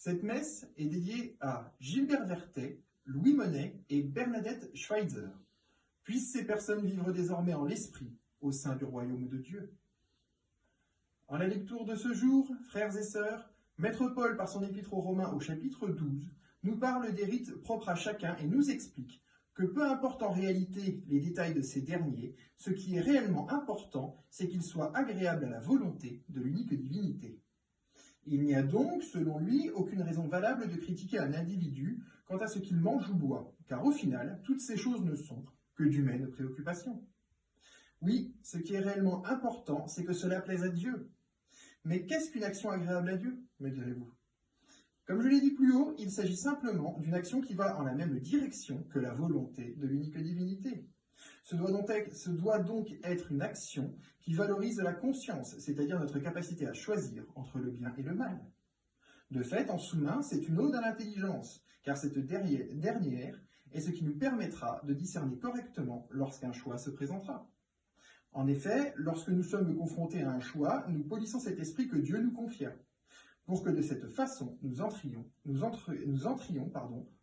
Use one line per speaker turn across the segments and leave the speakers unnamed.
Cette messe est dédiée à Gilbert Vertet, Louis Monet et Bernadette Schweitzer. Puissent ces personnes vivre désormais en l'esprit, au sein du royaume de Dieu. En la lecture de ce jour, frères et sœurs, Maître Paul, par son épître aux Romains au chapitre 12, nous parle des rites propres à chacun et nous explique que peu importe en réalité les détails de ces derniers, ce qui est réellement important, c'est qu'ils soient agréables à la volonté de l'unique divinité. Il n'y a donc, selon lui, aucune raison valable de critiquer un individu quant à ce qu'il mange ou boit, car au final, toutes ces choses ne sont que d'humaines préoccupations. Oui, ce qui est réellement important, c'est que cela plaise à Dieu. Mais qu'est-ce qu'une action agréable à Dieu, me direz-vous? Comme je l'ai dit plus haut, il s'agit simplement d'une action qui va en la même direction que la volonté de l'unique divinité. Ce doit donc être une action qui valorise la conscience, c'est-à-dire notre capacité à choisir entre le bien et le mal. De fait, en sous-main, c'est une ode à l'intelligence, car cette dernière est ce qui nous permettra de discerner correctement lorsqu'un choix se présentera. En effet, lorsque nous sommes confrontés à un choix, nous polissons cet esprit que Dieu nous confia, pour que de cette façon, nous entrions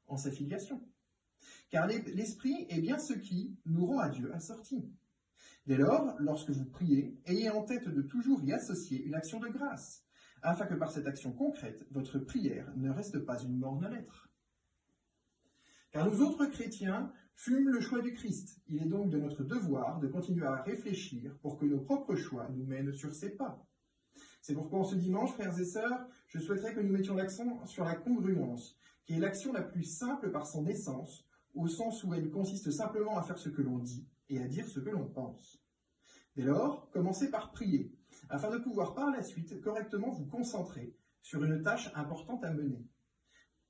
en sa filiation. Car l'esprit est bien ce qui nous rend à Dieu assortis. Dès lors, lorsque vous priez, ayez en tête de toujours y associer une action de grâce, afin que par cette action concrète, votre prière ne reste pas une morne lettre. Car nous autres chrétiens fûmes le choix du Christ. Il est donc de notre devoir de continuer à réfléchir pour que nos propres choix nous mènent sur ses pas. C'est pourquoi en ce dimanche, frères et sœurs, je souhaiterais que nous mettions l'accent sur la congruence, qui est l'action la plus simple par son essence, au sens où elle consiste simplement à faire ce que l'on dit et à dire ce que l'on pense. Dès lors, commencez par prier, afin de pouvoir par la suite correctement vous concentrer sur une tâche importante à mener.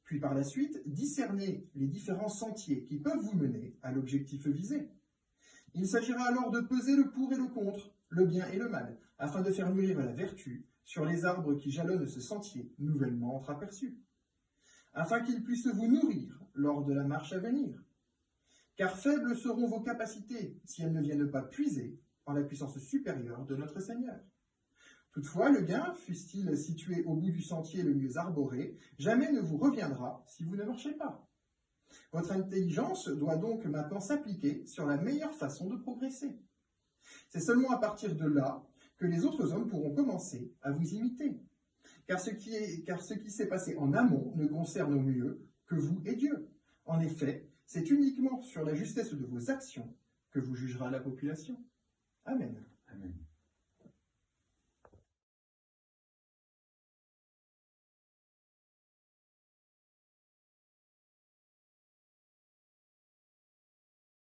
Puis par la suite, discerner les différents sentiers qui peuvent vous mener à l'objectif visé. Il s'agira alors de peser le pour et le contre, le bien et le mal, afin de faire mûrir la vertu sur les arbres qui jalonnent ce sentier nouvellement entreaperçu, afin qu'ils puissent vous nourrir lors de la marche à venir. Car faibles seront vos capacités si elles ne viennent pas puiser en la puissance supérieure de notre Seigneur. Toutefois, le gain, fût-il situé au bout du sentier le mieux arboré, jamais ne vous reviendra si vous ne marchez pas. Votre intelligence doit donc maintenant s'appliquer sur la meilleure façon de progresser. C'est seulement à partir de là que les autres hommes pourront commencer à vous imiter. Car ce qui s'est passé en amont ne concerne au mieux que vous et Dieu. En effet, c'est uniquement sur la justesse de vos actions que vous jugera la population. Amen.
Amen.